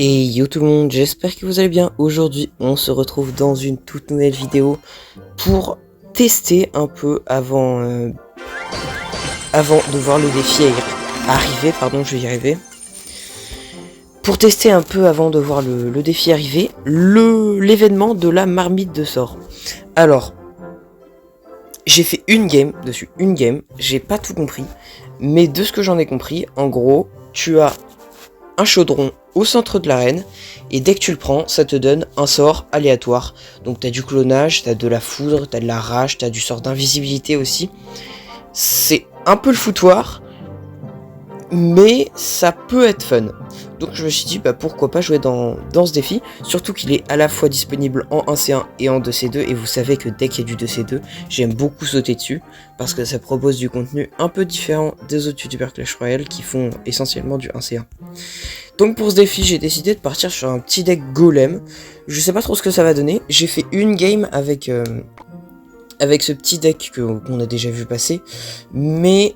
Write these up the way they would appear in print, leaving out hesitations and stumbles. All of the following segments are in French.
Et yo tout le monde, j'espère que vous allez bien. Aujourd'hui, on se retrouve dans une toute nouvelle vidéo pour tester un peu avant de voir le défi arriver. Pardon, je vais y arriver. Pour tester un peu avant de voir le défi arriver, l'événement de la marmite de sort. Alors, j'ai fait une game dessus, j'ai pas tout compris, mais de ce que j'en ai compris, en gros, tu as un chaudron au centre de l'arène, et dès que tu le prends, ça te donne un sort aléatoire. Donc t'as du clonage, t'as de la foudre, t'as de la rage, t'as du sort d'invisibilité aussi. C'est un peu le foutoir, mais ça peut être fun. Donc je me suis dit, bah pourquoi pas jouer dans ce défi, surtout qu'il est à la fois disponible en 1C1 et en 2C2, et vous savez que dès qu'il y a du 2C2, j'aime beaucoup sauter dessus, parce que ça propose du contenu un peu différent des autres youtubeurs Clash Royale qui font essentiellement du 1C1. Donc pour ce défi, j'ai décidé de partir sur un petit deck golem. Je sais pas trop ce que ça va donner. J'ai fait une game avec ce petit deck qu'on a déjà vu passer, mais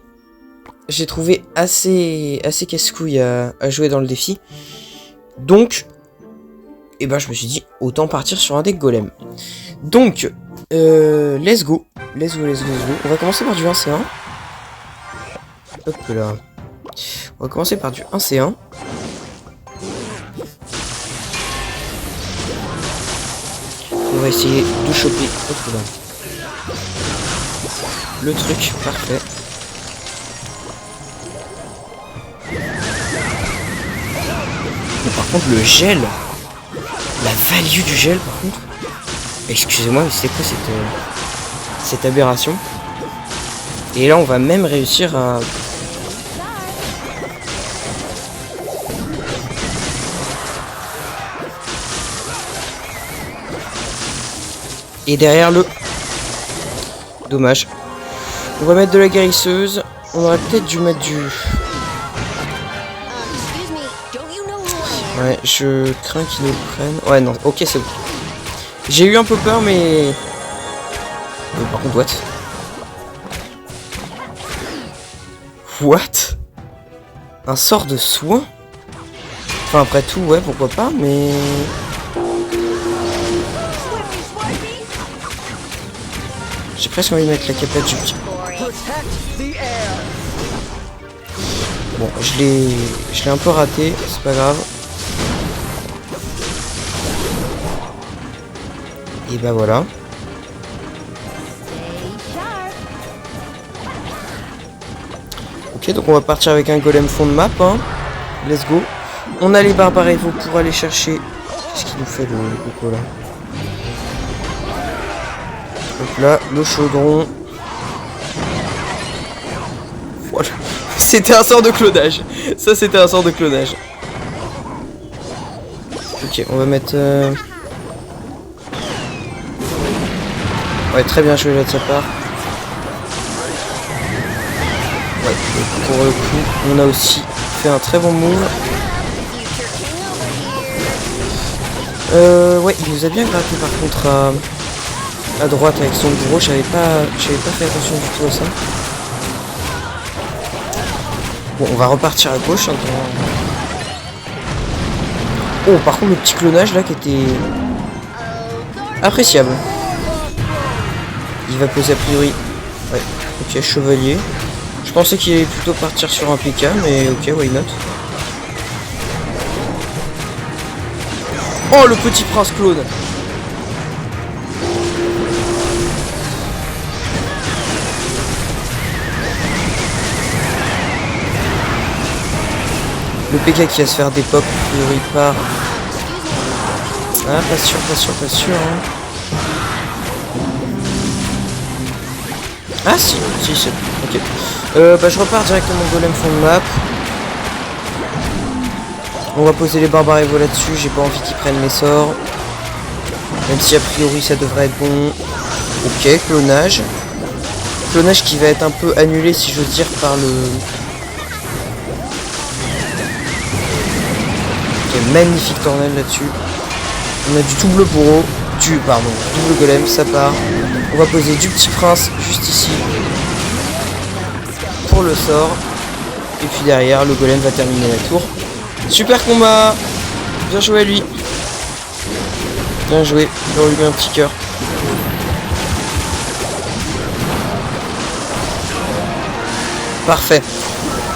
j'ai trouvé assez casse-couille à jouer dans le défi. Donc, eh ben, je me suis dit, autant partir sur un deck golem. Donc, let's go. On va commencer par du 1C1. Hop là. On va commencer par du 1C1. On va essayer de choper hop là, le truc, parfait. Mais par contre le gel, la value du gel par contre, excusez-moi mais c'est quoi cette aberration? Et là on va même réussir à... Et derrière le... Dommage. On va mettre de la guérisseuse. On aurait peut-être dû mettre du... Ouais, je crains qu'ils nous le prennent. Ouais, non, ok, c'est bon. J'ai eu un peu peur, mais par contre, what? Un sort de soin? Enfin, après tout, ouais, pourquoi pas, mais... J'ai presque envie de mettre la capette du petit. Bon, je l'ai un peu raté, c'est pas grave. Et bah voilà. Ok, donc on va partir avec un golem fond de map, hein. Let's go. On a les barbares évaux pour aller chercher... Qu'est-ce qu'il nous fait le coco là? Donc là, le chaudron. Voilà. C'était un sort de clonage. Ça, c'était un sort de clonage. Ok, on va mettre... Ouais, très bien joué là de sa part. Ouais, pour le coup, on a aussi fait un très bon move. Ouais, il nous a bien gratté par contre à droite avec son gros, j'avais pas fait attention du tout à ça. Bon, on va repartir à gauche. Hein, oh, par contre, le petit clonage là qui était appréciable. Il va poser a priori. Ouais, ok, chevalier. Je pensais qu'il allait plutôt partir sur un PK, mais ok, why not. Oh, le petit prince clone. Le PK qui va se faire des pop, a priori par... Ah, pas sûr, hein. Ah si, c'est... Ok. Bah je repars directement golem fond de map. On va poser les barbares évaux là-dessus, j'ai pas envie qu'ils prennent mes sorts. Même si a priori ça devrait être bon. Ok, clonage. Clonage qui va être un peu annulé si j'ose dire par le... Magnifique tornade là-dessus. On a du tout bleu bourreau. Double golem, ça part. On va poser du petit prince juste ici. Pour le sort. Et puis derrière, le golem va terminer la tour. Super combat. Bien joué à lui. Bien joué. On lui met un petit cœur. Parfait.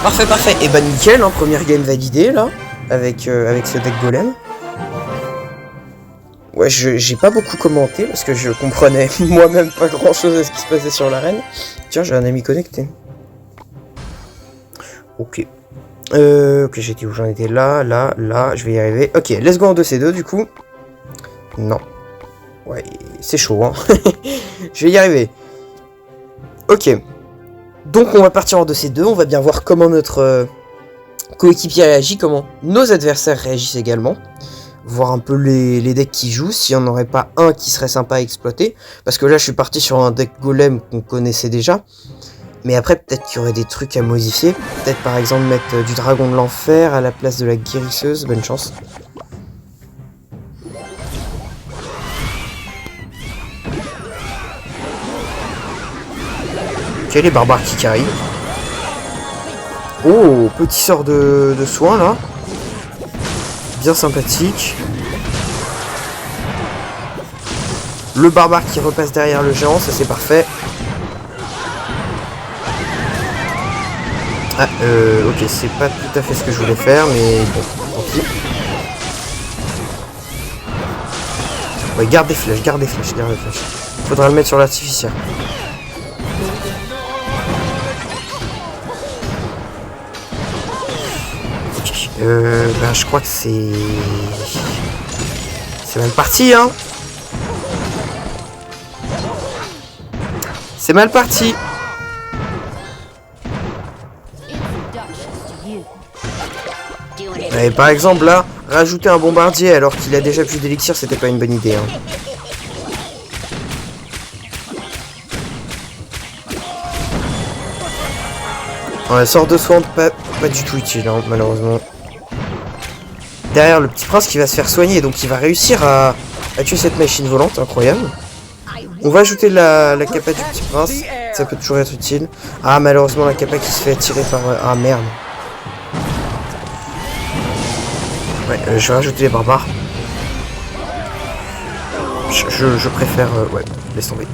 Parfait, parfait. Et bah nickel, hein, première game validée là. Avec ce deck golem. Ouais, j'ai pas beaucoup commenté parce que je comprenais moi-même pas grand chose à ce qui se passait sur l'arène. Tiens, j'ai un ami connecté. Ok. Ok, j'étais où? J'en étais là, je vais y arriver. Ok, let's go en 2C2 du coup. Non. Ouais, c'est chaud, hein. Je vais y arriver. Ok. Donc on va partir en 2C2, on va bien voir comment notre coéquipier réagit, comment nos adversaires réagissent également. Voir un peu les decks qui jouent, s'il n'y en aurait pas un qui serait sympa à exploiter. Parce que là je suis parti sur un deck golem qu'on connaissait déjà. Mais après peut-être qu'il y aurait des trucs à modifier. Peut-être par exemple mettre du dragon de l'enfer à la place de la guérisseuse, bonne chance. Ok, les barbares qui carry. Oh, petit sort de soin là. Bien sympathique. Le barbare qui repasse derrière le géant, ça c'est parfait. Ah, ok, c'est pas tout à fait ce que je voulais faire, mais bon, tant pis. Ouais, garde des flèches, garde des flèches, garde des flèches. Faudra le mettre sur l'artificiel. Ok, ben je crois que c'est... C'est mal parti, hein. C'est mal parti. Et par exemple là, rajouter un bombardier alors qu'il a déjà plus d'élixir, c'était pas une bonne idée. Hein. Ouais, sort de soin, pas du tout utile, hein, malheureusement. Derrière le petit prince qui va se faire soigner, donc il va réussir à tuer cette machine volante, incroyable. On va ajouter la capa du petit prince, ça peut toujours être utile. Ah, malheureusement la capa qui se fait attirer par... Ah merde. Ouais, je vais rajouter les barbares. Je préfère... ouais, laisse tomber.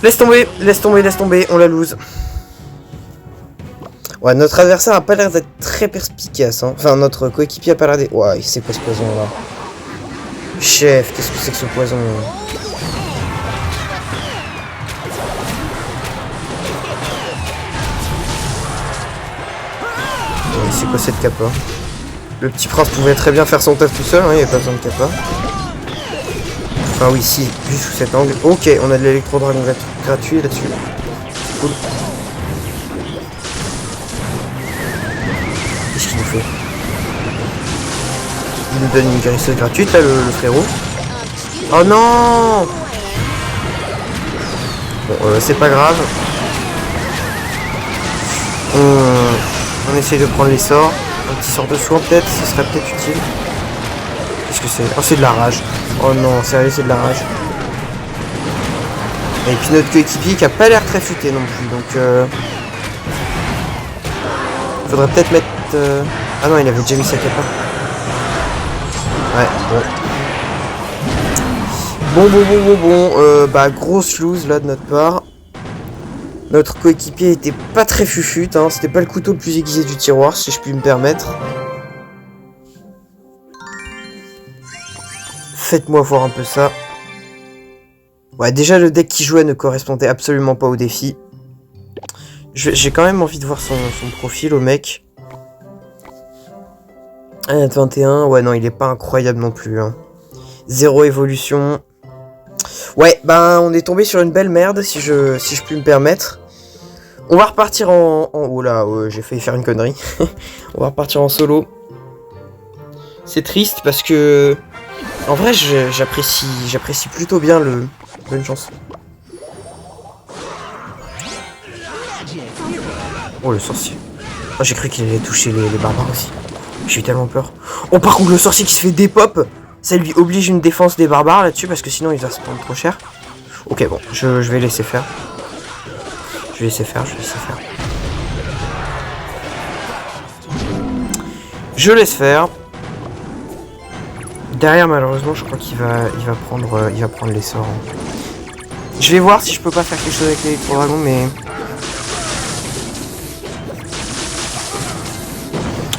Laisse tomber, laisse tomber, laisse tomber, on la lose. Ouais, notre adversaire a pas l'air d'être très perspicace. Hein. Enfin, notre coéquipier a pas l'air d'être... Ouais, c'est quoi ce poison là? Chef, qu'est-ce que c'est que ce poison? C'est quoi cette capa? Le petit prince pouvait très bien faire son taf tout seul, hein, il n'y avait pas besoin de capa. Enfin oui, si, juste sous cet angle. Ok, on a de l'électro-dragon gratuit là-dessus. Cool. Qu'est-ce qu'il nous fait? Il nous donne une guérisseuse gratuite là, le frérot. Oh non! Bon, c'est pas grave. On essaye de prendre les sorts. Un petit sort de soin peut-être, ce serait peut-être utile. Qu'est-ce que c'est? Oh, c'est de la rage. Oh non, sérieux, c'est de la rage. Et puis notre coéquipier qui a pas l'air très futé non plus, donc faudrait peut-être mettre... Ah non, il avait déjà mis sa capa. Ouais, bon. Bah, grosse lose là de notre part. Notre coéquipier était pas très fufute, hein. C'était pas le couteau le plus aiguisé du tiroir, si je puis me permettre. Faites-moi voir un peu ça. Ouais, déjà le deck qui jouait ne correspondait absolument pas au défi. J'ai quand même envie de voir son profil au mec. 21, ouais non, il est pas incroyable non plus. Hein. 0 évolution. Ouais, ben on est tombé sur une belle merde, si je puis me permettre. On va repartir en... Oh là, j'ai failli faire une connerie. On va repartir en solo. C'est triste parce que... En vrai, j'apprécie plutôt bien le... Bonne chance. Oh, le sorcier. Oh, j'ai cru qu'il allait toucher les barbares aussi. J'ai eu tellement peur. Oh, par contre, le sorcier qui se fait dépop, ça lui oblige une défense des barbares là-dessus parce que sinon il va se prendre trop cher. Ok, bon, je vais laisser faire. Je vais laisser faire. Je laisse faire. Derrière, malheureusement, je crois qu'il va prendre les sorts. Je vais voir si je peux pas faire quelque chose avec l'électro-dragon, mais...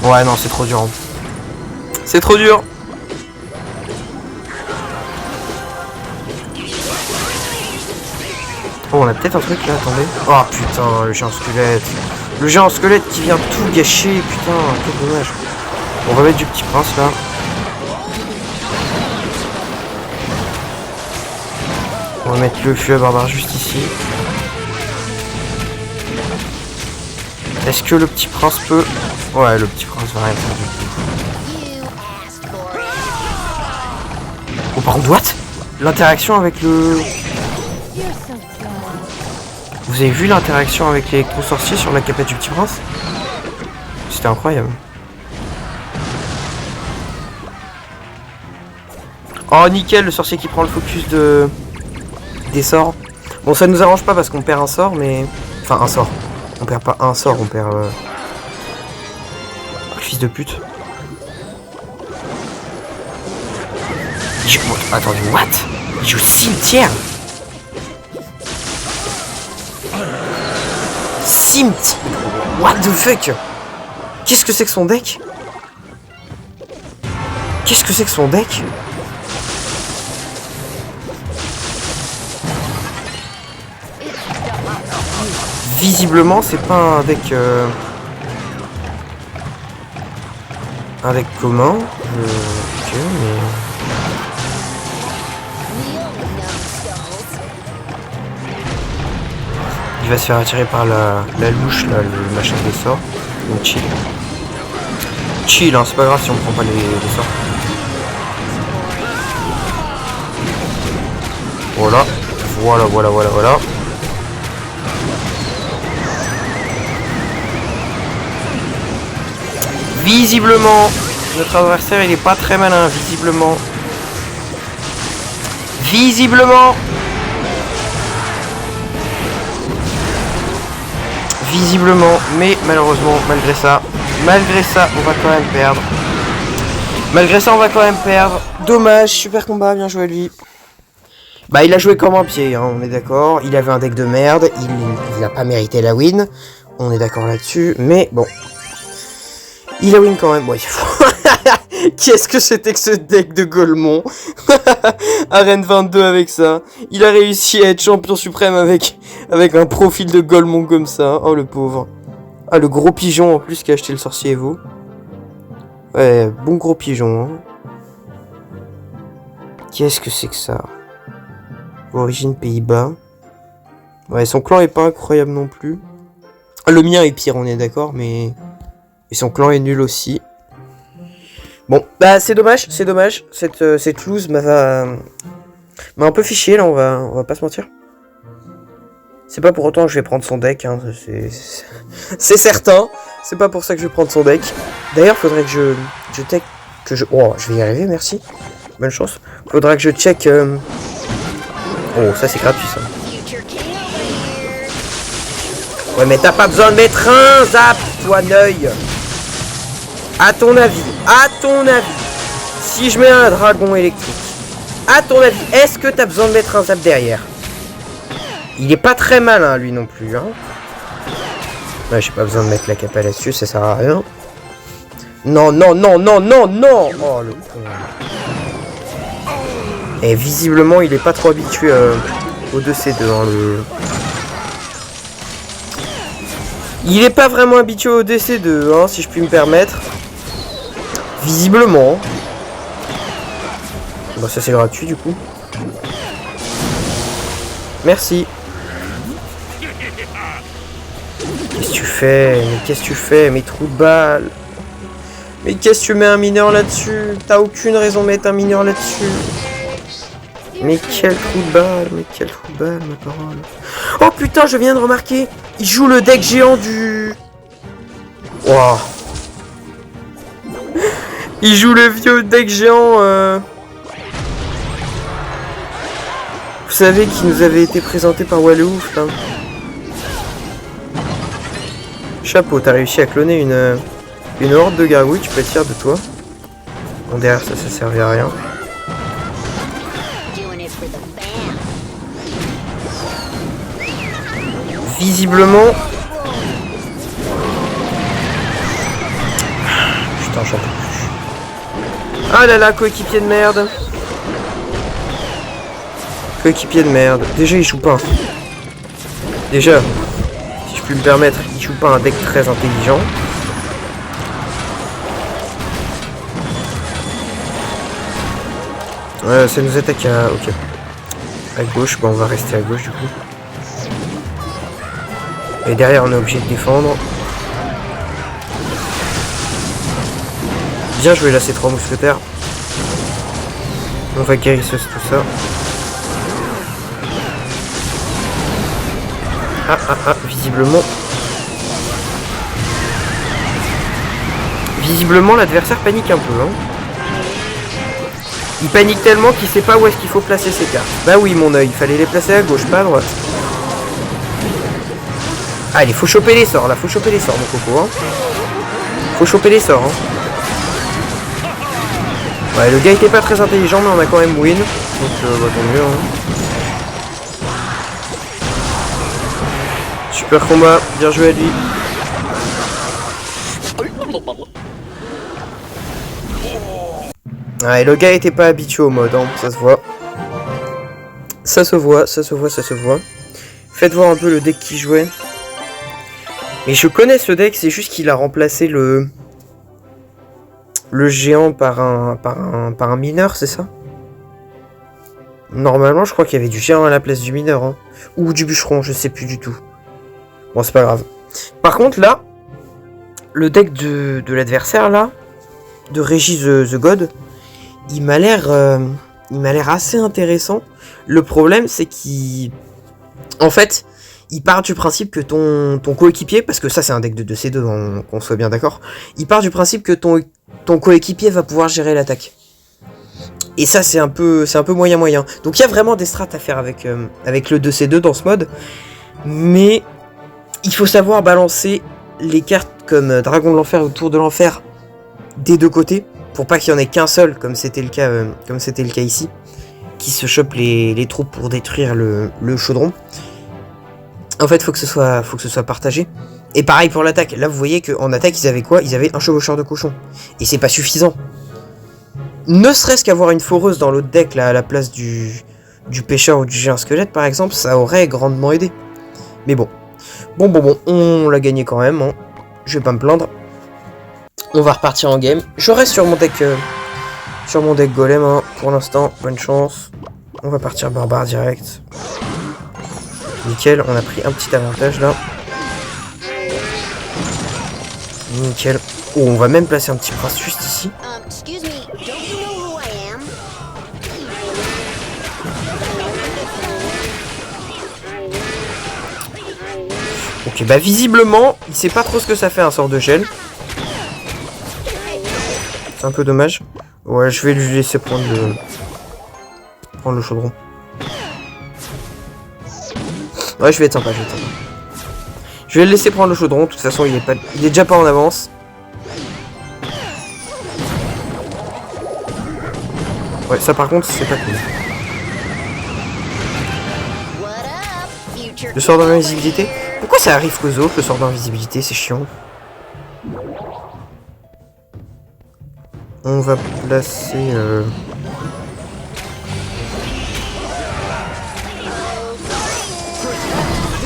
Ouais, non, c'est trop dur. C'est trop dur. Oh, on a peut-être un truc là, attendez. Oh putain, le géant squelette. Le géant squelette qui vient tout gâcher, putain, quel dommage. On va mettre du petit prince là. On va mettre le feu à barbare juste ici. Est-ce que le petit prince peut... Ouais, le petit prince va rien faire du tout. Oh, par contre, what? L'interaction avec le... Vous avez vu l'interaction avec l'électro-sorcier sur la capette du petit prince? C'était incroyable. Oh, nickel, le sorcier qui prend le focus des sorts. Bon, ça nous arrange pas parce qu'on perd un sort, mais... Enfin, un sort. On perd pas un sort, on perd... Oh, le fils de pute. Attendez, what? Il joue cimetière? Cimetière? What the fuck? Qu'est-ce que c'est que son deck? Qu'est-ce que c'est que son deck? Visiblement, c'est pas un deck... Un deck commun. Ok, mais... Il va se faire attirer par la louche, là, le machin des sorts. Donc chill. Chill, hein, c'est pas grave si on prend pas les sorts. Voilà. Voilà. Visiblement, notre adversaire il est pas très malin, visiblement, mais malheureusement, malgré ça, on va quand même perdre. Dommage, super combat, bien joué lui. Bah il a joué comme un pied, hein, on est d'accord. Il avait un deck de merde, il a pas mérité la win, on est d'accord là-dessus, mais bon. Il a win quand même, ouais. Qu'est-ce que c'était que ce deck de Golemon? Arène 22 avec ça. Il a réussi à être champion suprême avec un profil de Golemon comme ça. Oh le pauvre. Ah le gros pigeon en plus qui a acheté le sorcier Evo. Ouais, bon gros pigeon. Hein. Qu'est-ce que c'est que ça? Origine Pays-Bas. Ouais, son clan est pas incroyable non plus. Le mien est pire, on est d'accord, mais... Et son clan est nul aussi. Bon, bah c'est dommage. Cette loose m'a un peu fiché là, on va pas se mentir. C'est pas pour autant que je vais prendre son deck, hein, c'est certain. C'est pas pour ça que je vais prendre son deck. D'ailleurs, faudrait que je check que je... Oh, je vais y arriver, merci. Bonne chance. Faudra que je check... Oh, ça c'est gratuit ça. Ouais, mais t'as pas besoin de mettre un zap, toi, Neuil. À ton avis, si je mets un dragon électrique, à ton avis, est-ce que t'as besoin de mettre un zap derrière? Il est pas très malin, lui non plus, hein. Ouais, j'ai pas besoin de mettre la capa là-dessus, ça sert à rien. Non. Oh, le con. Et visiblement, il est pas trop habitué au 2C2, hein, Il est pas vraiment habitué au DC2, hein, si je puis me permettre. Visiblement. Bah ça c'est gratuit du coup. Merci. Qu'est-ce que tu fais? Mes trous de balles. Mais qu'est-ce que tu mets un mineur là-dessus? T'as aucune raison de mettre un mineur là-dessus. Mais quel trou de balle, ma parole. Oh putain, je viens de remarquer. Il joue le deck géant du... Wow. Il joue le vieux deck géant... Vous savez, qui nous avait été présenté par Wallouf, là. Chapeau, t'as réussi à cloner Une horde de gargouilles, tu peux être fier de toi. Bon, derrière ça, ça servait à rien. Visiblement... Putain, j'en peux plus. Ah là là, coéquipier de merde. Coéquipier de merde. Déjà, il joue pas. Déjà, si je puis me permettre, il joue pas un deck très intelligent. Ça nous attaque à... Ok. À gauche, bon on va rester à gauche du coup. Et derrière on est obligé de défendre. Bien joué là ces 3 mousquetaires. On va guérisseuse tout ça. Visiblement. Visiblement l'adversaire panique un peu hein. Il panique tellement qu'il sait pas où est-ce qu'il faut placer ses cartes. Bah oui mon œil, il fallait les placer à gauche, pas à droite. Allez, faut choper les sorts là, faut choper les sorts mon coco hein. Faut choper les sorts hein. Ouais, le gars était pas très intelligent mais on a quand même win. Donc bah, tant mieux hein. Super combat, bien joué à lui. Ouais, le gars était pas habitué au mode, hein, ça se voit. Ça se voit, ça se voit, ça se voit. Faites voir un peu le deck qu'il jouait. Mais je connais ce deck, c'est juste qu'il a remplacé le géant par un mineur, c'est ça? Normalement, je crois qu'il y avait du géant à la place du mineur. Hein. Ou du bûcheron, je sais plus du tout. Bon, c'est pas grave. Par contre, là, le deck de l'adversaire, là, de Régis the God, il m'a l'air assez intéressant. Le problème, c'est qu'il... En fait, il part du principe que ton coéquipier, parce que ça, c'est un deck de 2C2, qu'on soit bien d'accord, il part du principe que ton coéquipier va pouvoir gérer l'attaque. Et ça, c'est un peu moyen. Donc, il y a vraiment des strats à faire avec le 2C2 dans ce mode. Mais il faut savoir balancer les cartes comme Dragon de l'Enfer ou Tour de l'Enfer des deux côtés. Pour pas qu'il y en ait qu'un seul, comme c'était le cas ici, qui se chope les troupes pour détruire le chaudron. En fait, faut que ce soit partagé. Et pareil pour l'attaque. Là, vous voyez qu'en attaque, ils avaient quoi? Ils avaient un chevaucheur de cochon. Et c'est pas suffisant. Ne serait-ce qu'avoir une foreuse dans l'autre deck, là, à la place du pêcheur ou du géant squelette, par exemple, ça aurait grandement aidé. Mais bon. Bon, on l'a gagné quand même. Hein. Je vais pas me plaindre. On va repartir en game. Je reste sur mon deck golem hein, pour l'instant. Bonne chance. On va partir barbare direct. Nickel, on a pris un petit avantage là. Nickel. Oh, on va même placer un petit prince juste ici. Ok, bah visiblement, il sait pas trop ce que ça fait un sort de gel. C'est un peu dommage. Ouais, je vais lui laisser prendre le chaudron. Ouais, je vais être sympa, Je vais le laisser prendre le chaudron, de toute façon, il est déjà pas en avance. Ouais, ça par contre, c'est pas cool. Le sort d'invisibilité. Pourquoi ça arrive qu'aux autres, le sort d'invisibilité, c'est chiant. On va placer...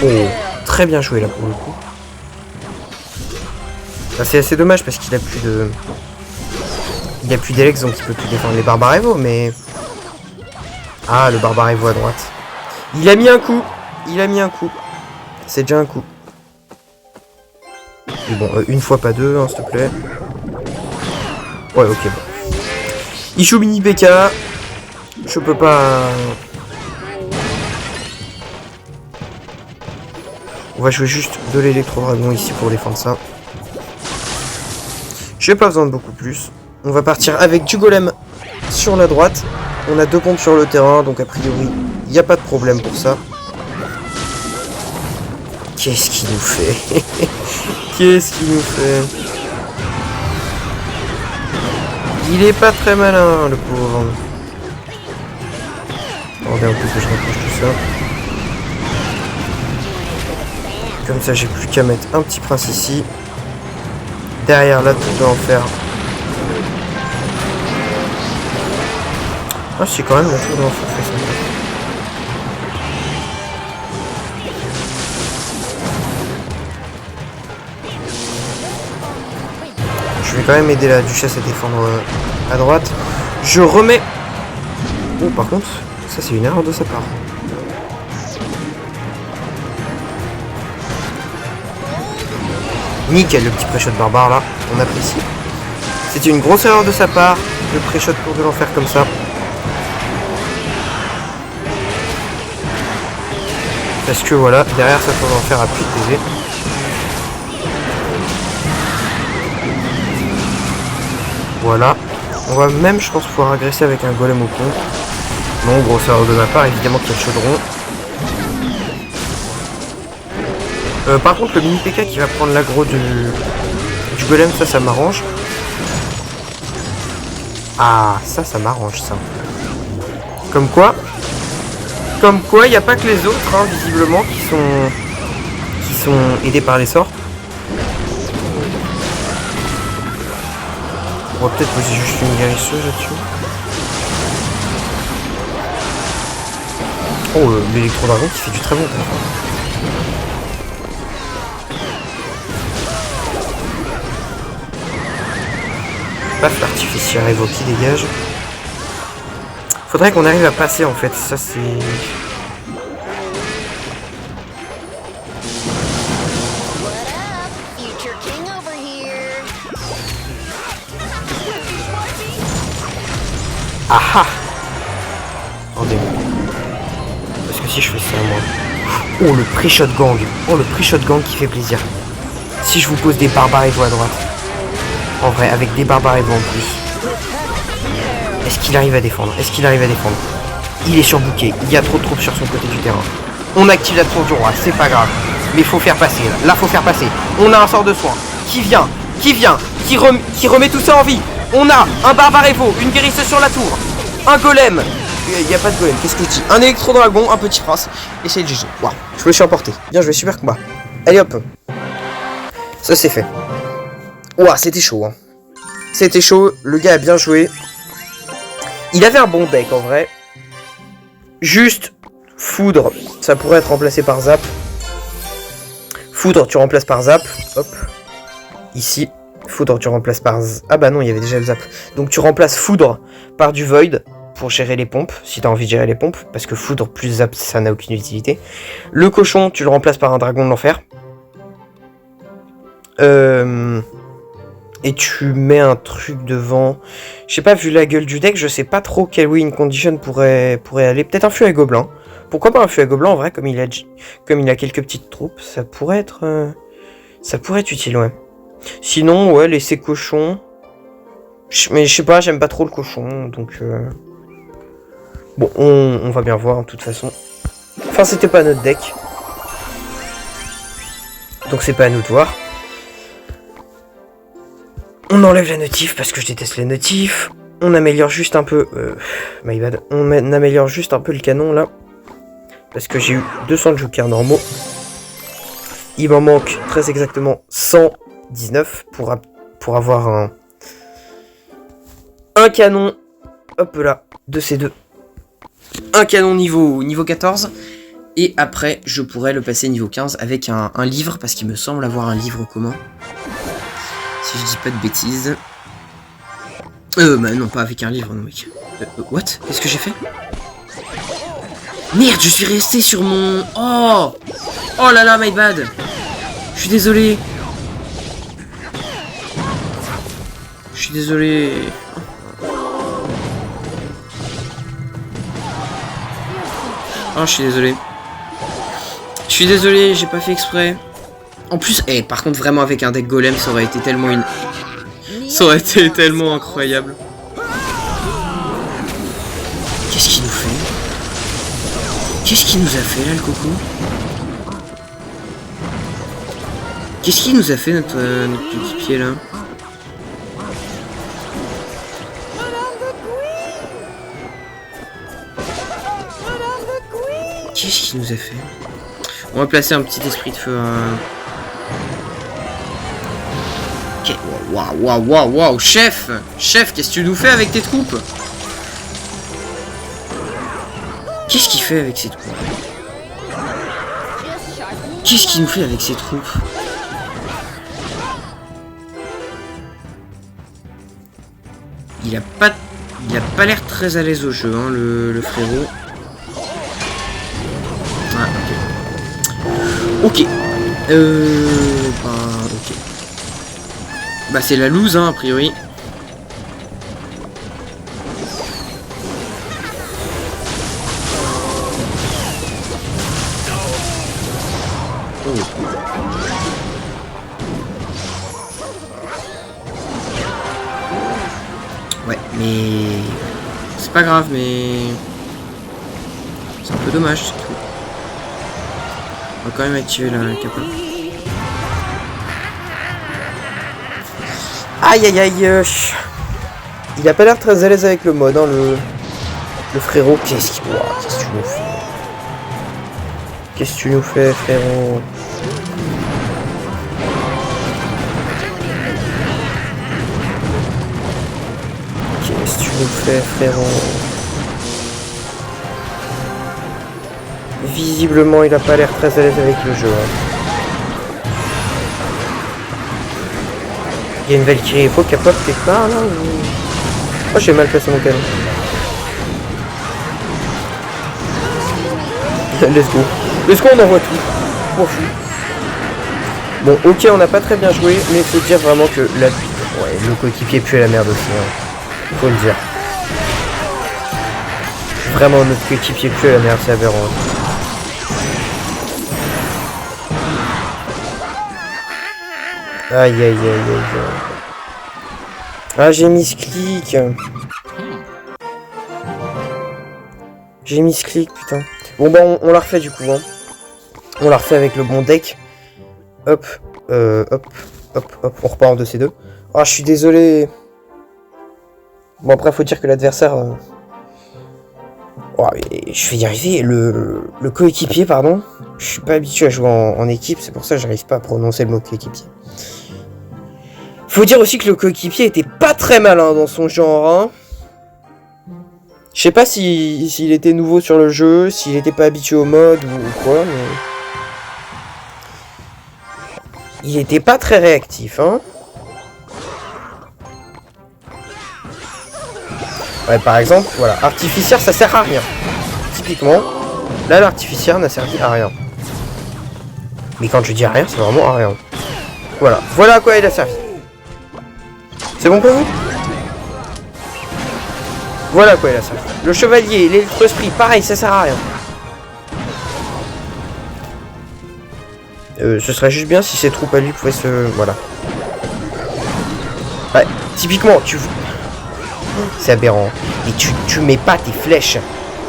Oh, très bien joué là pour le coup. Bah, c'est assez dommage parce qu'il a plus de... Il a plus d'Elex donc il peut plus défendre les barbares Evo, mais... Ah, le barbare Evo à droite. Il a mis un coup. C'est déjà un coup. Et bon, une fois pas deux, hein, s'il te plaît. Ouais, ok, bon. Il joue mini PK. Je peux pas... On va jouer juste de l'électro-dragon ici pour défendre ça. J'ai pas besoin de beaucoup plus. On va partir avec du golem sur la droite. On a 2 pompes sur le terrain, donc a priori, il n'y a pas de problème pour ça. Qu'est-ce qu'il nous fait? Qu'est-ce qu'il nous fait? Il est pas très malin, le pauvre. Attendez un peu que je rapproche tout ça. Comme ça, j'ai plus qu'à mettre un petit prince ici. Derrière la tour de l'enfer. Ah, c'est quand même la tour de l'enfer fait ça. Je vais quand même aider la duchesse à défendre à droite. Je remets... Oh, par contre, ça c'est une erreur de sa part. Nickel, le petit pré-shot barbare là, on apprécie. C'était une grosse erreur de sa part, le pré-shot tour de l'enfer comme ça. Parce que voilà, derrière sa tour de l'enfer a plus de PV. Voilà. On va même, je pense, pouvoir agresser avec un golem au con. Non, grosse erreur de ma part, évidemment qu'il y a le chaudron. Par contre, le mini PK qui va prendre l'aggro du golem, ça m'arrange. Ah, ça m'arrange, ça. Comme quoi, il n'y a pas que les autres, hein, visiblement, qui sont aidés par les sorts. On va peut-être poser juste une guérisseuse là-dessus. Oh, l'électro-dragon qui fait du très bon travail. Paf, l'artificiel évoqué dégage. Faudrait qu'on arrive à passer en fait, ça c'est... Ah ah. Attendez. Parce que si je fais ça moi... Oh le pré-shot gang. Oh le pré-shot gang qui fait plaisir. Si je vous pose des barbares à droite. En vrai, avec des barbares en plus. Est-ce qu'il arrive à défendre? Il est surbooké. Il y a trop de troupes sur son côté du terrain. On active la tour du roi, c'est pas grave. Mais faut faire passer, là. Là, faut faire passer. On a un sort de soin. Qui remet tout ça en vie. On a un barbare Evo, une guérisseuse sur la tour. Un golem. Il n'y a pas de golem, qu'est-ce que je dis? Un électro-dragon, un petit prince. Et c'est le GG. Waouh, je me suis emporté. Bien joué, super combat. Allez hop. Ça, c'est fait. Ouah, c'était chaud, hein. C'était chaud, le gars a bien joué. Il avait un bon deck en vrai. Juste foudre, ça pourrait être remplacé par zap. Foudre, tu remplaces par zap. Hop. Ici. Foudre, tu remplaces par... Ah bah non, il y avait déjà le zap. Donc tu remplaces foudre par du void pour gérer les pompes, si t'as envie de gérer les pompes. Parce que foudre plus zap, ça n'a aucune utilité. Le cochon, tu le remplaces par un dragon de l'enfer. Et tu mets un truc devant. Je sais pas, vu la gueule du deck, je sais pas trop quel win condition pourrait aller. Peut-être un feu à gobelin. Pourquoi pas un feu à gobelin en vrai, comme il a quelques petites troupes, ça pourrait être utile, ouais. Sinon, ouais, laisser cochon. Mais je sais pas, j'aime pas trop le cochon, donc... Bon, on va bien voir, de toute façon. Enfin, c'était pas notre deck. Donc c'est pas à nous de voir. On enlève la notif parce que je déteste les notifs. On améliore juste un peu... my bad. On améliore juste un peu le canon, là. Parce que j'ai eu 200 jokers normaux. Il m'en manque très exactement 119 pour avoir un canon. Hop là, de ces deux. Un canon niveau 14. Et après, je pourrais le passer niveau 15 avec un livre. Parce qu'il me semble avoir un livre commun. Si je dis pas de bêtises. Bah non, pas avec un livre, non mec. What? Qu'est-ce que j'ai fait? Merde, je suis resté sur mon... Oh! Oh là là, my bad! Je suis désolé. Je suis désolé. Oh, je suis désolé. Je suis désolé, j'ai pas fait exprès. En plus, par contre, vraiment avec un deck golem, ça aurait été tellement ça aurait été tellement incroyable. Qu'est-ce qu'il nous fait? Qu'est-ce qu'il nous a fait là, le coco? Qu'est-ce qu'il nous a fait notre petit pied là? Qu'est-ce qu'il nous a fait? On va placer un petit esprit de feu. Ok, waouh, chef! Chef, qu'est-ce que tu nous fais avec tes troupes? Qu'est-ce qu'il fait avec ses troupes? Qu'est-ce qu'il nous fait avec ses troupes? Il a pas l'air très à l'aise au jeu, hein, le frérot. Ah, ok. Ok. Ok. Bah, c'est la loose, hein, a priori. Oh. Ouais, mais... C'est pas grave, mais... C'est un peu dommage, c'est tout. On va quand même activer la capa. Aïe aïe aïe. Il a pas l'air très à l'aise avec le mode, hein, le frérot. Qu'est-ce que tu nous fais? Qu'est-ce que tu nous fais, frérot? Qu'est-ce que tu nous fais, frérot? Visiblement, il a pas l'air très à l'aise avec le jeu. Hein. Il y a une Valkyrie Epo qui a pop quelque part, là ou... Oh, j'ai mal placé mon canon. Let's go. Let's go, on envoie tout. M'en fous. Bon, ok, on n'a pas très bien joué, mais il faut dire vraiment que la... Ouais, le coéquipier pue la merde aussi, hein. Faut le dire. Vraiment, notre coéquipier pue la merde, c'est aberrant. Aïe aïe aïe aïe aïe. Ah, j'ai mis ce clic. J'ai mis ce clic, putain. Bon bah on la refait du coup, hein. On la refait avec le bon deck. Hop, hop, on repart en 2C2. Ah, je suis désolé. Bon, après, faut dire que l'adversaire... Oh, je vais y arriver. Le coéquipier, pardon. Je suis pas habitué à jouer en équipe, c'est pour ça que j'arrive pas à prononcer le mot coéquipier. Faut dire aussi que le coéquipier était pas très malin dans son genre, hein. Je sais pas s'il était nouveau sur le jeu, s'il était pas habitué au mode ou quoi, mais... Il était pas très réactif, hein. Ouais, par exemple, voilà, artificière, ça sert à rien. Typiquement, là, l'artificière n'a servi à rien. Mais quand je dis à rien, c'est vraiment à rien. Voilà, voilà à quoi il a servi. C'est bon pour vous? Voilà à quoi il a servi. Le chevalier, l'électro-esprit, pareil, ça sert à rien. Ce serait juste bien si ses troupes à lui pouvaient se... Voilà. Ouais, typiquement, tu... C'est aberrant. Et tu mets pas tes flèches.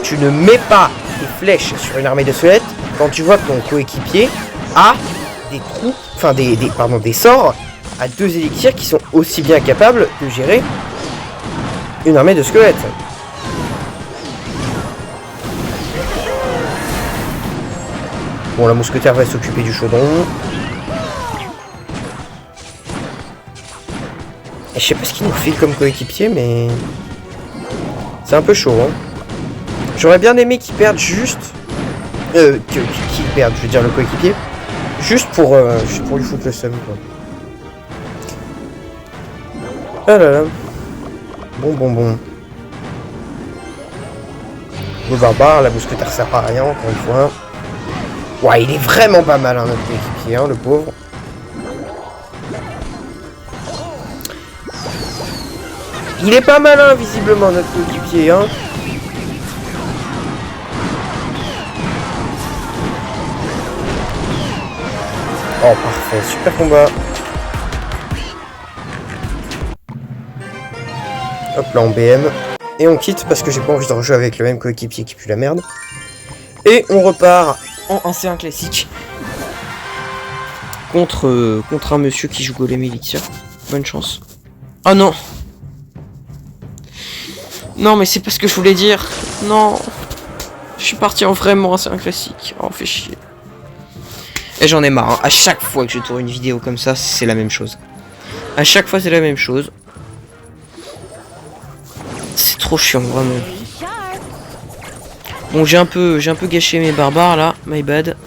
Tu ne mets pas tes flèches sur une armée de squelettes quand tu vois que ton coéquipier a des troupes... Enfin, des sorts à 2 élixirs qui sont aussi bien capables de gérer une armée de squelettes. Bon, la mousquetaire va s'occuper du chaudron. Et je sais pas ce qu'il nous file comme coéquipier, mais... C'est un peu chaud, hein. J'aurais bien aimé qu'il perde juste... qu'il perde, je veux dire le coéquipier. Juste pour lui foutre le seum, quoi. Ah là là. Bon. Le barbare, la mousquetaire sert à rien, encore une fois. Ouais, il est vraiment pas mal, hein, notre coéquipier, hein, le pauvre. Il est pas malin, visiblement, notre coéquipier, hein. Oh, parfait, super combat. Hop là, en BM. Et on quitte parce que j'ai pas envie de rejouer avec le même coéquipier qui pue la merde. Et on repart en 1C1 classique. Contre un monsieur qui joue Golem Elixir. Bonne chance. Oh non! Non, mais c'est pas ce que je voulais dire. Non. Je suis parti en vraiment ancien classique. Oh, fait chier. Et j'en ai marre. Hein. À chaque fois que je tourne une vidéo comme ça, c'est la même chose. À chaque fois, c'est la même chose. C'est trop chiant, vraiment. Bon, j'ai un peu gâché mes barbares là. My bad.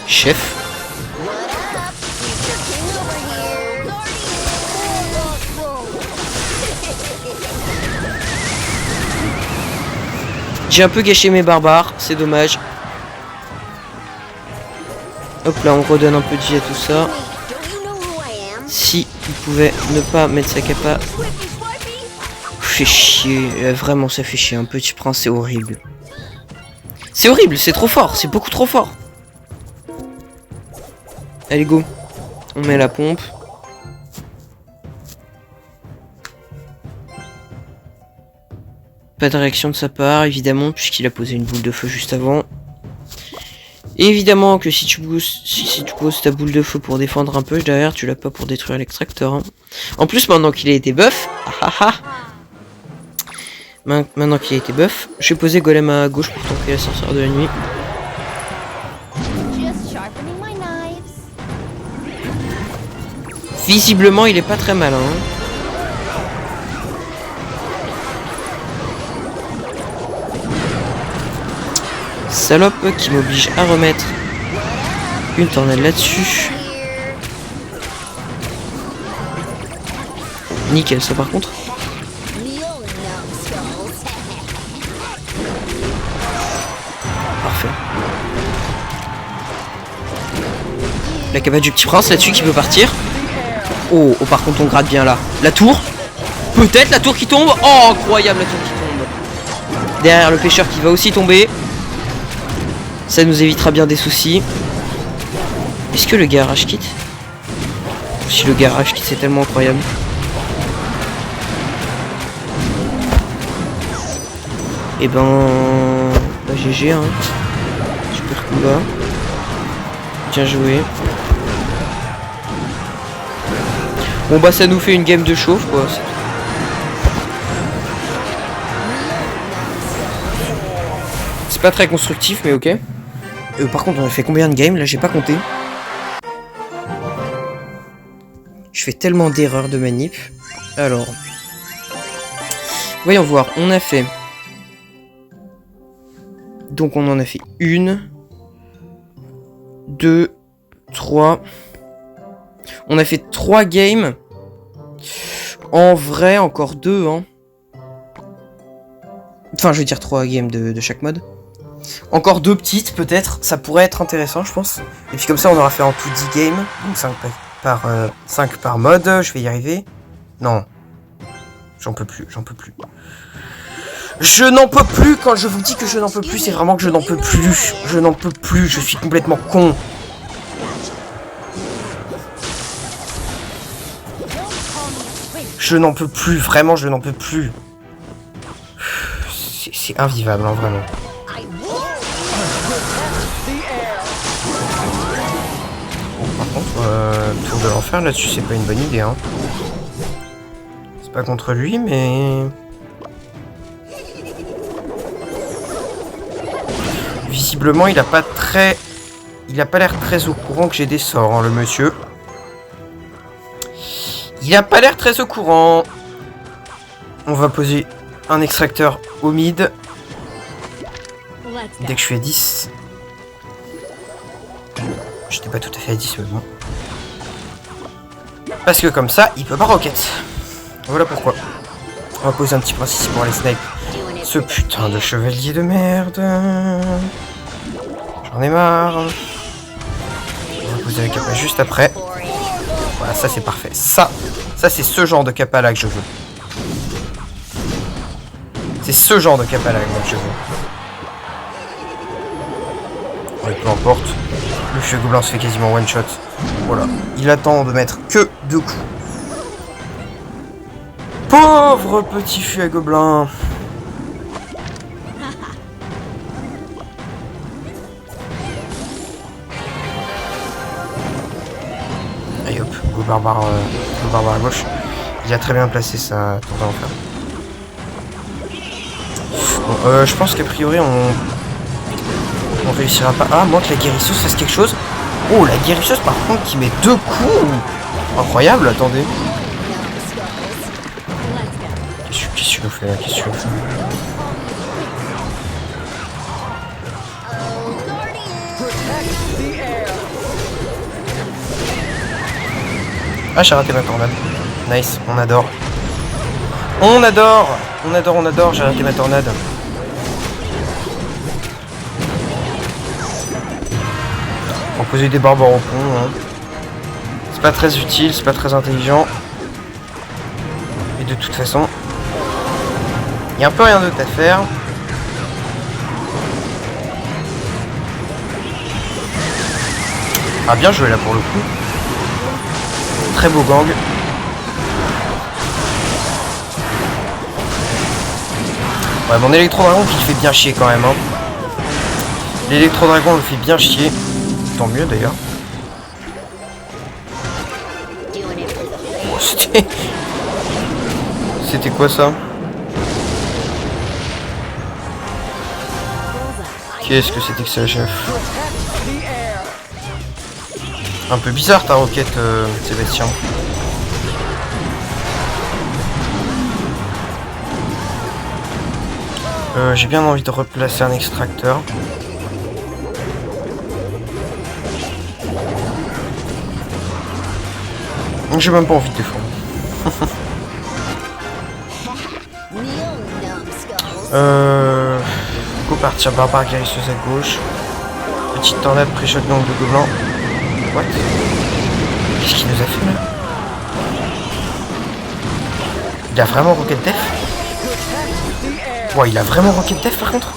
Chef. J'ai un peu gâché mes barbares, c'est dommage. Hop là, on redonne un peu de vie à tout ça. Si il pouvait ne pas mettre sa capa. Fait chier, vraiment ça fait chier. Un petit prince, c'est horrible. C'est horrible, c'est trop fort, c'est beaucoup trop fort. Allez go, on met la pompe. Pas de réaction de sa part, évidemment, puisqu'il a posé une boule de feu juste avant. Et évidemment que si tu poses ta boule de feu pour défendre un peu, derrière tu l'as pas pour détruire l'extracteur. Hein. En plus, maintenant qu'il a été buff, maintenant qu'il a été buff, je vais poser golem à gauche pour tanker la sorcière de la nuit. Visiblement, il est pas très malin. Hein. Salope qui m'oblige à remettre une tornade là-dessus. Nickel ça par contre. Parfait. La capa du petit prince là-dessus qui peut partir. Oh, oh, par contre on gratte bien là. La tour. Peut-être la tour qui tombe. Oh incroyable la tour qui tombe. Derrière le pêcheur qui va aussi tomber. Ça nous évitera bien des soucis. Est-ce que le garage quitte? Si le garage quitte, c'est tellement incroyable. Et ben... Bah GG hein. Super combat. Bien joué. Bon bah ça nous fait une game de chauffe quoi. C'est pas très constructif mais ok. Par contre on a fait combien de games? Là j'ai pas compté. Je fais tellement d'erreurs de manip. Alors. Voyons voir. On a fait. Donc on en a fait 1, 2, 3. On a fait 3 games. En vrai encore 2 hein. Enfin je veux dire 3 games de chaque mode. Encore 2 petites peut-être, ça pourrait être intéressant je pense. Et puis comme ça on aura fait en tout 10 games, donc 5 par mode, je vais y arriver. Non, j'en peux plus, j'en peux plus. Je n'en peux plus, quand je vous dis que je n'en peux plus, c'est vraiment que je n'en peux plus. Je n'en peux plus, je suis complètement con. Je n'en peux plus, vraiment je n'en peux plus. C'est invivable hein, vraiment. Par contre, tour de l'enfer là-dessus, c'est pas une bonne idée. Hein. C'est pas contre lui, mais... Visiblement, il a pas l'air très au courant que j'ai des sorts, hein, le monsieur. Il a pas l'air très au courant. On va poser un extracteur au mid. Dès que je suis à 10. J'étais pas tout à fait à 10 mais bon. Parce que comme ça, il peut pas rocket. Voilà pourquoi. On va poser un petit point ici pour aller snipe. Ce putain de chevalier de merde. J'en ai marre. On va poser la capa juste après. Voilà, ça c'est parfait. Ça c'est ce genre de capa là que je veux. C'est ce genre de capa là que je veux. Ouais, peu importe. Le feu gobelin se fait quasiment one shot. Voilà. Il attend de mettre que 2 coups. Pauvre petit feu à gobelin. Allez hop, go barbare à gauche. Il a très bien placé sa tour d'enfer. Bon, je pense qu'a priori on réussira pas. Ah, moi que la guérisseuse fasse quelque chose. Oh, la guérisseuse par contre qui met 2 coups. Incroyable, attendez. Qu'est-ce que tu nous fais là? Qu'est-ce que tu nous fais? Ah, j'ai raté ma tornade. Nice, on adore. On adore. On adore, on adore, j'ai raté ma tornade. On va poser des barbares au pont. Hein. C'est pas très utile, c'est pas très intelligent. Et de toute façon, il y a un peu rien d'autre à faire. Ah, bien joué là pour le coup. Très beau gang. Ouais, mon électro-dragon qui fait bien chier quand même. Hein. L'électro-dragon me fait bien chier. Tant mieux d'ailleurs. Oh, c'était... C'était quoi ça? Qu'est-ce que c'était que ça, chef? Un peu bizarre ta roquette, Sébastien. J'ai bien envie de replacer un extracteur. J'ai même pas envie de défendre. Go partir barbare guérisseuse à gauche. Petite tornade pré-shot gang de gobelins. What? Qu'est-ce qu'il nous a fait là? Il a vraiment Rocket Def? Ouais, il a vraiment Rocket Def par contre?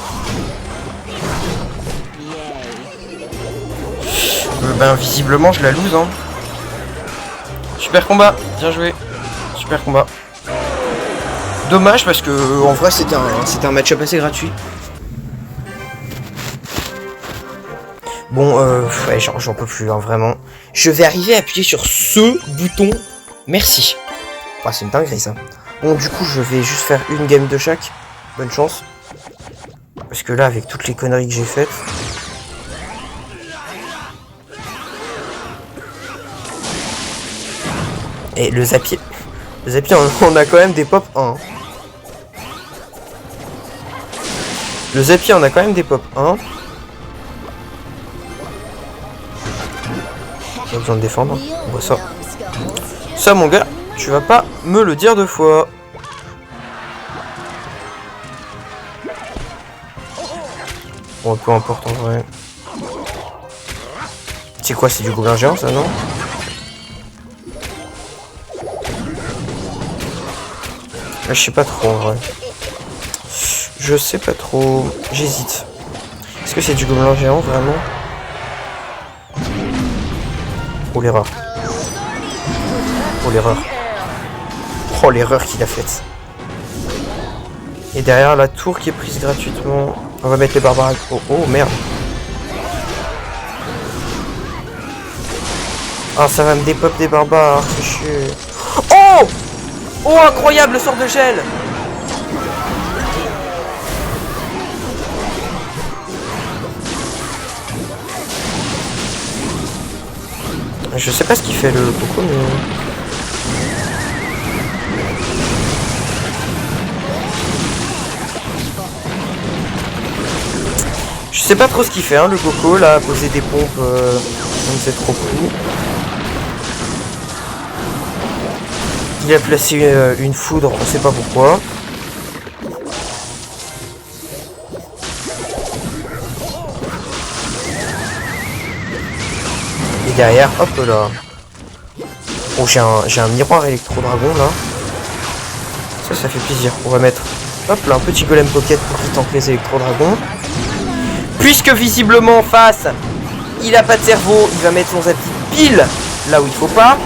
Ben visiblement je la lose hein. Super combat, bien joué. Super combat. Dommage parce que en vrai c'était un match-up assez gratuit. Bon, ouais, j'en peux plus, hein, vraiment. Je vais arriver à appuyer sur ce bouton. Merci. Oh, c'est une dinguerie, ça. Bon, du coup, je vais juste faire une game de chaque. Bonne chance. Parce que là, avec toutes les conneries que j'ai faites... Et le Zapier. Le Zapier, on a quand même des pop 1. Le Zapier, on a quand même des pop 1. Pas besoin de défendre. On voit ça. Ça, mon gars, tu vas pas me le dire 2 fois. Bon, peu importe en vrai. C'est quoi, c'est du gobelin géant, ça, non? Là, je sais pas trop en vrai. Je sais pas trop. J'hésite. Est-ce que c'est du gobelin géant, vraiment? Oh l'erreur. Oh l'erreur. Oh l'erreur qu'il a faite. Et derrière la tour qui est prise gratuitement. On va mettre les barbares. Oh, oh merde. Ah ça va me dépop des barbares. C'est chier. Oh! Oh incroyable le sort de gel. Je sais pas ce qu'il fait le coco mais... Je sais pas trop ce qu'il fait hein, le coco là, poser des pompes, on ne sait trop cool. Il a placé une foudre, on sait pas pourquoi. Et derrière, hop là. Oh j'ai un miroir électro-dragon là. Ça fait plaisir. On va mettre hop là un petit golem pocket pour qu'il tank les électro-dragons. Puisque visiblement en face, il a pas de cerveau, il va mettre son zappi pile là où il faut pas.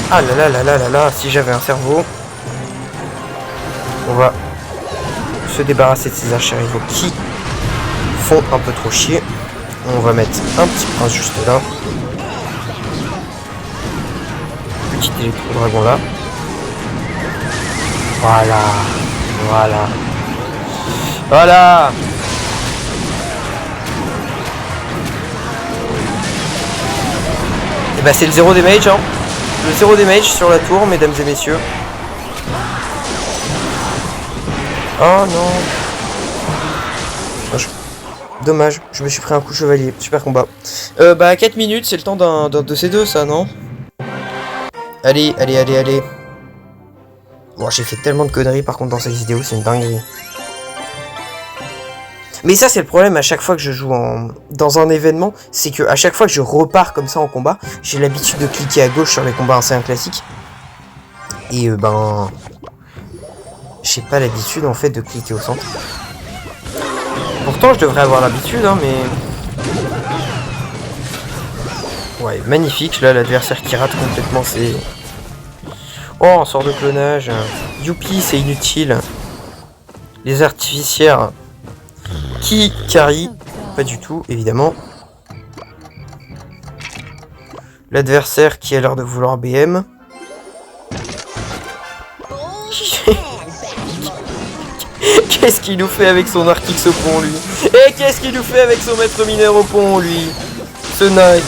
Ah là là là là là là, si j'avais un cerveau. On va se débarrasser de ces archers-rivaux qui font un peu trop chier. On va mettre un petit prince juste là. petit électro-dragon là. Voilà. Voilà. Voilà. Et bah c'est le 0 damage hein. Le 0 damage sur la tour, mesdames et messieurs. Oh non. Dommage, je me suis pris un coup chevalier. Super combat. Bah 4 minutes, c'est le temps d'un de ces deux ça, non? Allez, allez, allez, allez. Bon, j'ai fait tellement de conneries par contre dans cette vidéo, c'est une dinguerie. Mais ça c'est le problème à chaque fois que je joue dans un événement, c'est que à chaque fois que je repars comme ça en combat, j'ai l'habitude de cliquer à gauche sur les combats anciens classiques. Et ben... j'ai pas l'habitude en fait de cliquer au centre. Pourtant je devrais avoir l'habitude hein, mais... Ouais, magnifique, là l'adversaire qui rate complètement ses... Oh, un sort de clonage. Youpi, c'est inutile. Les artificières qui carry. Pas du tout, évidemment. L'adversaire qui a l'air de vouloir BM. Qu'est-ce qu'il nous fait avec son Artix au pont, lui? Et qu'est-ce qu'il nous fait avec son maître mineur au pont, lui? Ce nag.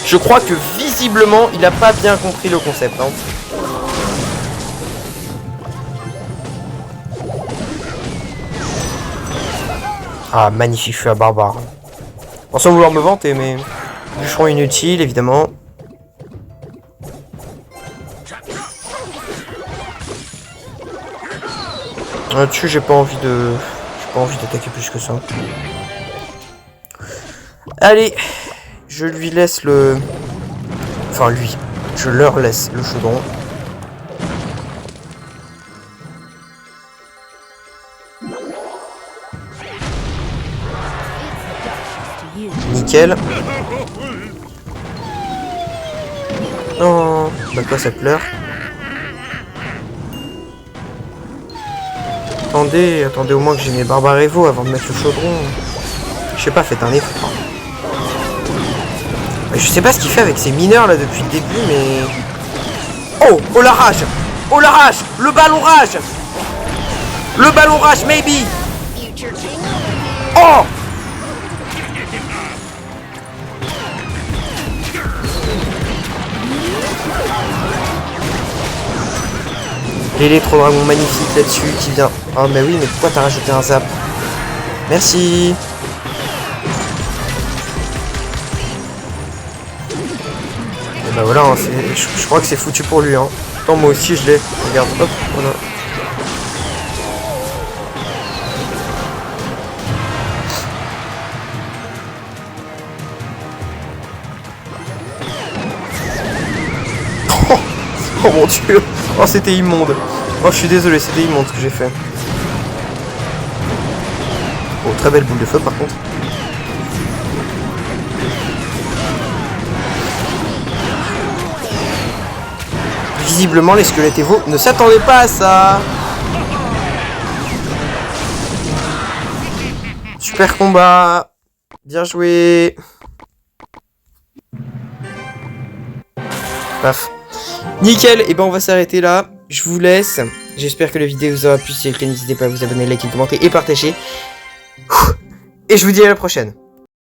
Je crois que visiblement, il a pas bien compris le concept. Hein. Ah, magnifique, je suis un barbare. Bon, sans vouloir me vanter, mais... bûcheron inutile, évidemment. Là-dessus, j'ai pas envie d'attaquer plus que ça. Allez, je lui laisse le... Enfin, lui. Je leur laisse le chaudron. Nickel. Oh, bah quoi, ça pleure. Attendez au moins que j'ai mes barbares Evo avant de mettre le chaudron. Je sais pas, faites un effort. Je sais pas ce qu'il fait avec ses mineurs là depuis le début, mais... Oh, oh la rage! Oh la rage! Le ballon rage! Le ballon rage, maybe! Oh! L'électro-dragon magnifique là-dessus qui vient... Oh mais oui, mais pourquoi t'as rajouté un zap? Merci! Et bah voilà, hein, je crois que c'est foutu pour lui. Hein. Attends, moi aussi je l'ai. Regarde, hop, voilà. Oh mon dieu! Oh c'était immonde! Oh je suis désolé, c'était immonde ce que j'ai fait. Oh très belle boule de feu par contre. Visiblement les squelettes Evo ne s'attendaient pas à ça. Super combat. Bien joué. Paf. Nickel, et ben on va s'arrêter là. Je vous laisse. J'espère que la vidéo vous aura plu. Si c'est le cas, n'hésitez pas à vous abonner, liker, commenter et partager. Et je vous dis à la prochaine.